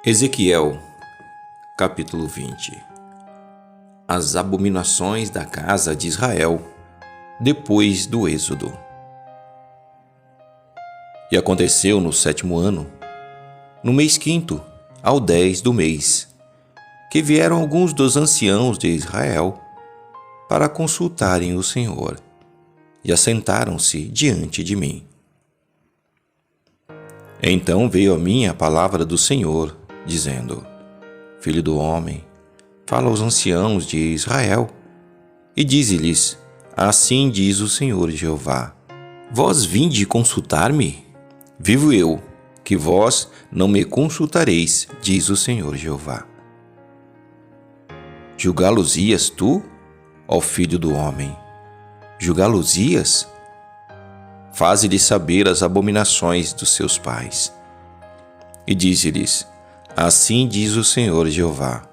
Ezequiel, capítulo 20. As abominações da casa de Israel, depois do Êxodo. E aconteceu no 7º ano, no mês 5º, ao 10 do mês, que vieram alguns dos anciãos de Israel para consultarem o Senhor, e assentaram-se diante de mim. Então veio a mim a palavra do Senhor, dizendo: Filho do homem, fala aos anciãos de Israel, e dize-lhes: Assim diz o Senhor Jeová: Vós vinde consultar-me? Vivo eu, que vós não me consultareis, diz o Senhor Jeová. Julgá-los-ias tu, ó filho do homem? Julgá-los-ias? Faze-lhes saber as abominações dos seus pais. E dize-lhes: Assim diz o Senhor Jeová: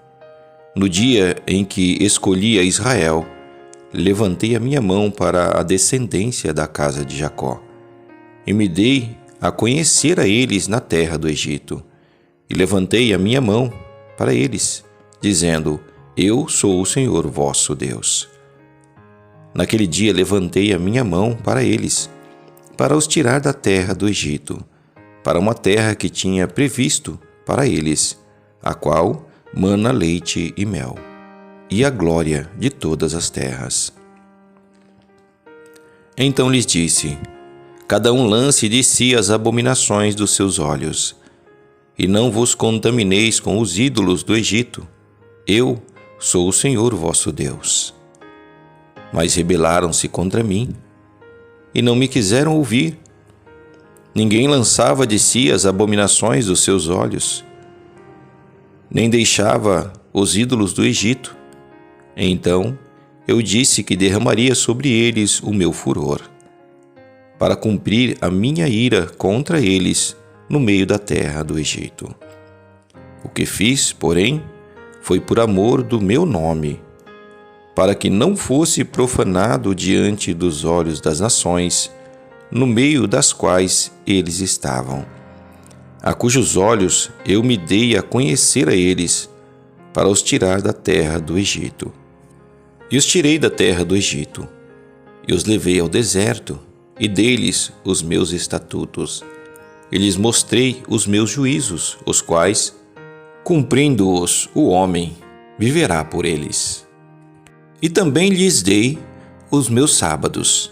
No dia em que escolhi a Israel, levantei a minha mão para a descendência da casa de Jacó, e me dei a conhecer a eles na terra do Egito. E levantei a minha mão para eles, dizendo: Eu sou o Senhor vosso Deus. Naquele dia levantei a minha mão para eles, para os tirar da terra do Egito, para uma terra que tinha previsto para eles, a qual mana leite e mel, e a glória de todas as terras. Então lhes disse: Cada um lance de si as abominações dos seus olhos, e não vos contamineis com os ídolos do Egito. Eu sou o Senhor vosso Deus. Mas rebelaram-se contra mim, e não me quiseram ouvir. Ninguém lançava de si as abominações dos seus olhos, nem deixava os ídolos do Egito. Então eu disse que derramaria sobre eles o meu furor, para cumprir a minha ira contra eles no meio da terra do Egito. O que fiz, porém, foi por amor do meu nome, para que não fosse profanado diante dos olhos das nações, no meio das quais eles estavam, a cujos olhos eu me dei a conhecer a eles, para os tirar da terra do Egito. E os tirei da terra do Egito, e os levei ao deserto, e dei-lhes os meus estatutos, e lhes mostrei os meus juízos, os quais, cumprindo-os o homem, viverá por eles. E também lhes dei os meus sábados,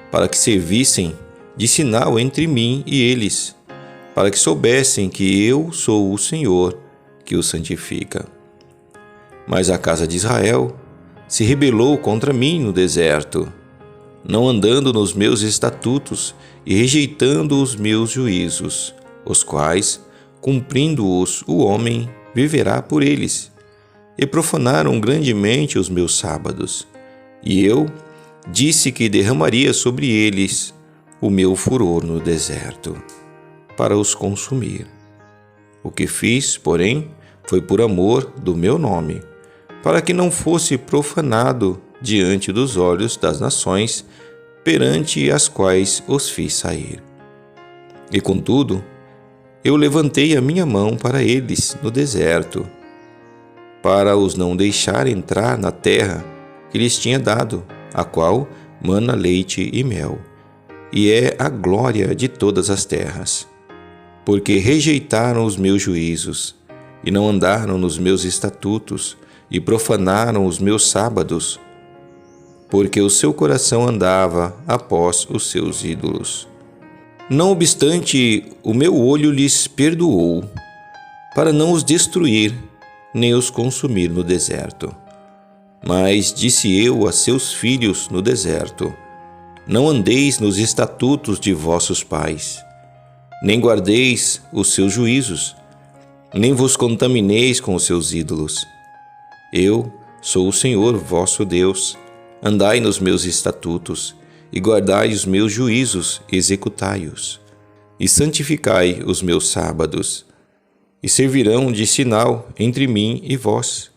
para que servissem de sinal entre mim e eles, para que soubessem que eu sou o Senhor que os santifica. Mas a casa de Israel se rebelou contra mim no deserto, não andando nos meus estatutos e rejeitando os meus juízos, os quais, cumprindo-os o homem, viverá por eles, e profanaram grandemente os meus sábados. E eu disse que derramaria sobre eles o meu furor no deserto, para os consumir. O que fiz, porém, foi por amor do meu nome, para que não fosse profanado diante dos olhos das nações, perante as quais os fiz sair. E contudo, eu levantei a minha mão para eles no deserto, para os não deixar entrar na terra que lhes tinha dado, a qual mana leite e mel, e é a glória de todas as terras. Porque rejeitaram os meus juízos, e não andaram nos meus estatutos, e profanaram os meus sábados, porque o seu coração andava após os seus ídolos. Não obstante, o meu olho lhes perdoou, para não os destruir, nem os consumir no deserto. Mas disse eu a seus filhos no deserto: Não andeis nos estatutos de vossos pais, nem guardeis os seus juízos, nem vos contamineis com os seus ídolos. Eu sou o Senhor vosso Deus. Andai nos meus estatutos, e guardai os meus juízos, executai-os, e santificai os meus sábados, e servirão de sinal entre mim e vós,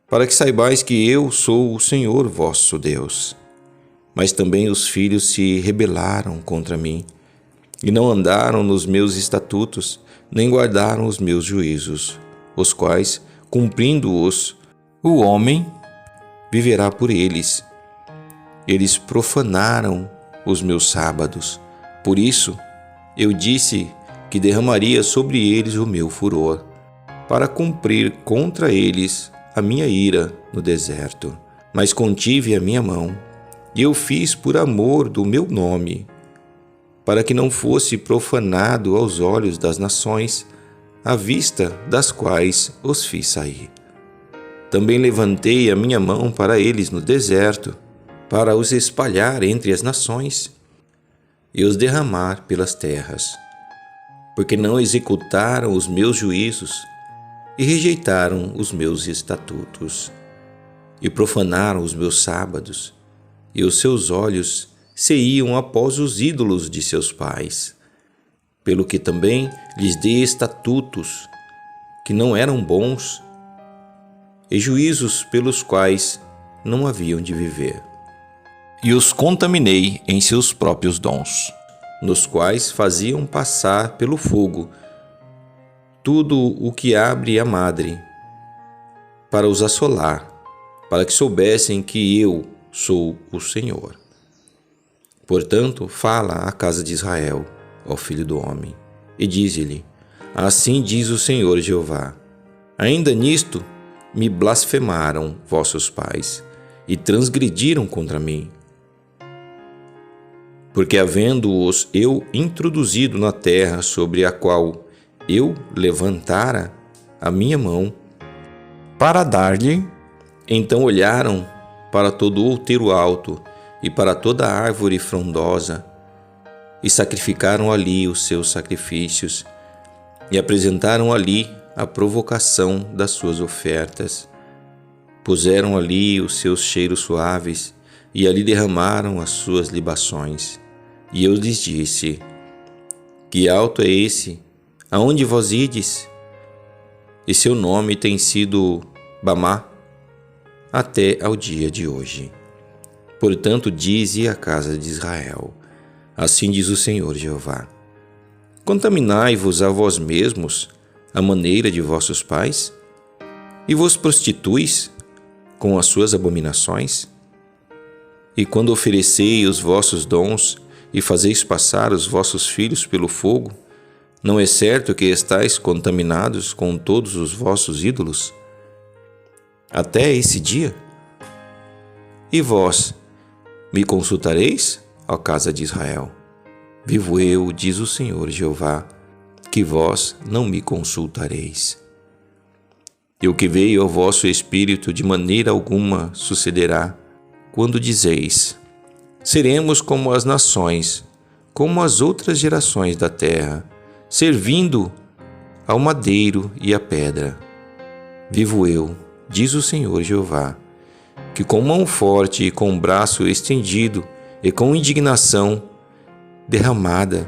para que saibais que eu sou o Senhor vosso Deus. Mas também os filhos se rebelaram contra mim, e não andaram nos meus estatutos, nem guardaram os meus juízos, os quais, cumprindo-os, o homem viverá por eles. Eles profanaram os meus sábados. Por isso, eu disse que derramaria sobre eles o meu furor, para cumprir contra eles a minha ira no deserto. Mas contive a minha mão, e eu fiz por amor do meu nome, para que não fosse profanado aos olhos das nações, à vista das quais os fiz sair. Também levantei a minha mão para eles no deserto, para os espalhar entre as nações e os derramar pelas terras, porque não executaram os meus juízos e rejeitaram os meus estatutos, e profanaram os meus sábados, e os seus olhos se iam após os ídolos de seus pais, pelo que também lhes dei estatutos que não eram bons e juízos pelos quais não haviam de viver. E os contaminei em seus próprios dons, nos quais faziam passar pelo fogo tudo o que abre a madre, para os assolar, para que soubessem que eu sou o Senhor. Portanto, fala à casa de Israel, ó filho do homem, e dize-lhe: assim diz o Senhor Jeová: ainda nisto me blasfemaram vossos pais, e transgrediram contra mim. Porque havendo-os eu introduzido na terra sobre a qual eu levantara a minha mão para dar-lhe, então olharam para todo o outeiro alto e para toda a árvore frondosa, e sacrificaram ali os seus sacrifícios, e apresentaram ali a provocação das suas ofertas. Puseram ali os seus cheiros suaves, e ali derramaram as suas libações. E eu lhes disse: que alto é esse, aonde vós ides? E seu nome tem sido Bamá, até ao dia de hoje. Portanto, dize à casa de Israel: assim diz o Senhor Jeová: contaminai-vos a vós mesmos à maneira de vossos pais, e vos prostituis com as suas abominações? E quando oferecei os vossos dons e fazeis passar os vossos filhos pelo fogo, não é certo que estáis contaminados com todos os vossos ídolos? Até esse dia? E vós me consultareis, ó casa de Israel? Vivo eu, diz o Senhor Jeová, que vós não me consultareis. E o que veio ao vosso espírito de maneira alguma sucederá, quando dizeis: seremos como as nações, como as outras gerações da terra, servindo ao madeiro e à pedra. Vivo eu, diz o Senhor Jeová, que com mão forte e com braço estendido e com indignação derramada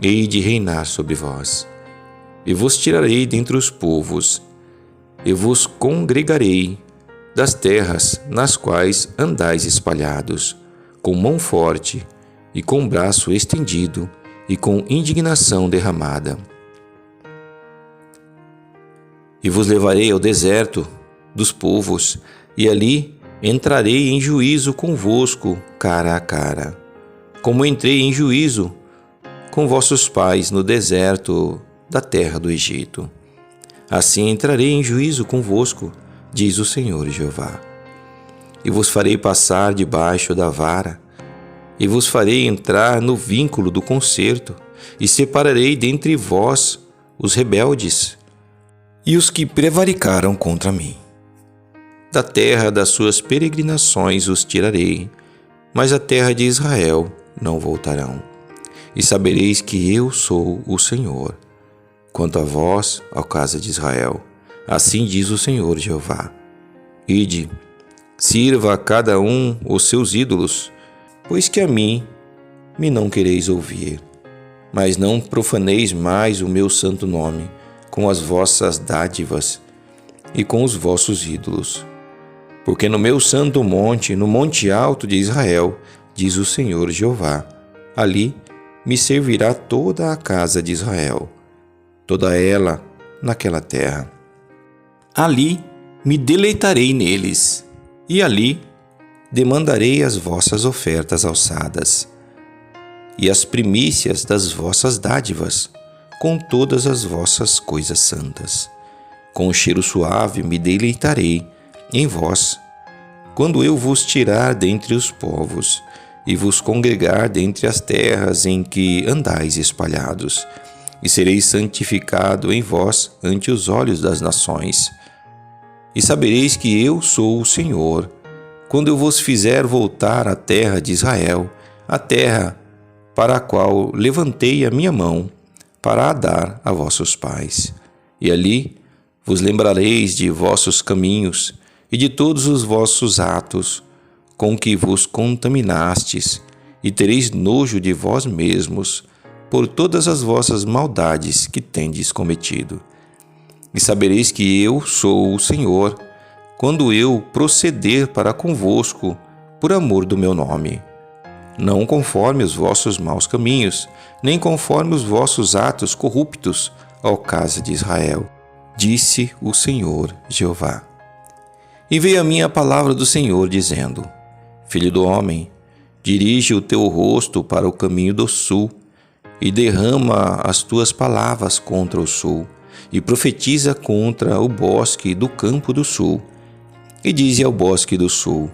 hei de reinar sobre vós. E vos tirarei dentre os povos, e vos congregarei das terras nas quais andais espalhados, com mão forte e com braço estendido e com indignação derramada. E vos levarei ao deserto dos povos, e ali entrarei em juízo convosco cara a cara, como entrei em juízo com vossos pais no deserto da terra do Egito. Assim entrarei em juízo convosco, diz o Senhor Jeová. E vos farei passar debaixo da vara, e vos farei entrar no vínculo do concerto, e separarei dentre vós os rebeldes e os que prevaricaram contra mim. Da terra das suas peregrinações os tirarei, mas a terra de Israel não voltarão. E sabereis que eu sou o Senhor. Quanto a vós, ó casa de Israel, assim diz o Senhor Jeová: ide, sirva a cada um os seus ídolos, pois que a mim me não quereis ouvir. Mas não profaneis mais o meu santo nome com as vossas dádivas e com os vossos ídolos. Porque no meu santo monte, no monte alto de Israel, diz o Senhor Jeová, ali me servirá toda a casa de Israel, toda ela naquela terra. Ali me deleitarei neles, e ali demandarei as vossas ofertas alçadas, e as primícias das vossas dádivas, com todas as vossas coisas santas. Com cheiro suave me deleitarei em vós, quando eu vos tirar dentre os povos, e vos congregar dentre as terras em que andais espalhados, e sereis santificado em vós ante os olhos das nações. E sabereis que eu sou o Senhor, quando eu vos fizer voltar à terra de Israel, a terra para a qual levantei a minha mão para a dar a vossos pais. E ali vos lembrareis de vossos caminhos e de todos os vossos atos com que vos contaminastes, e tereis nojo de vós mesmos por todas as vossas maldades que tendes cometido. E sabereis que eu sou o Senhor, quando eu proceder para convosco por amor do meu nome, não conforme os vossos maus caminhos, nem conforme os vossos atos corruptos, ó casa de Israel, disse o Senhor Jeová. E veio a mim a palavra do Senhor, dizendo: Filho do homem, dirige o teu rosto para o caminho do sul, e derrama as tuas palavras contra o sul, e profetiza contra o bosque do campo do sul. E dize ao bosque do sul: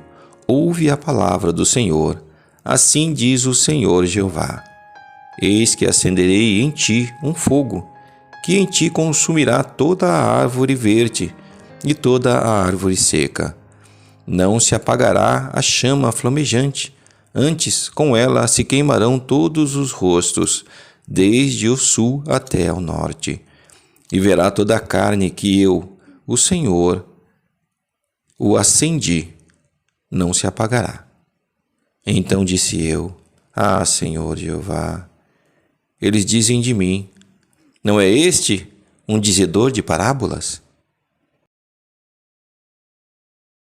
ouve a palavra do Senhor, assim diz o Senhor Jeová. Eis que acenderei em ti um fogo, que em ti consumirá toda a árvore verde e toda a árvore seca. Não se apagará a chama flamejante, antes com ela se queimarão todos os rostos, desde o sul até ao norte. E verá toda a carne que eu, o Senhor, o acendi, não se apagará. Então disse eu: Ah, Senhor Jeová, eles dizem de mim: não é este um dizedor de parábolas?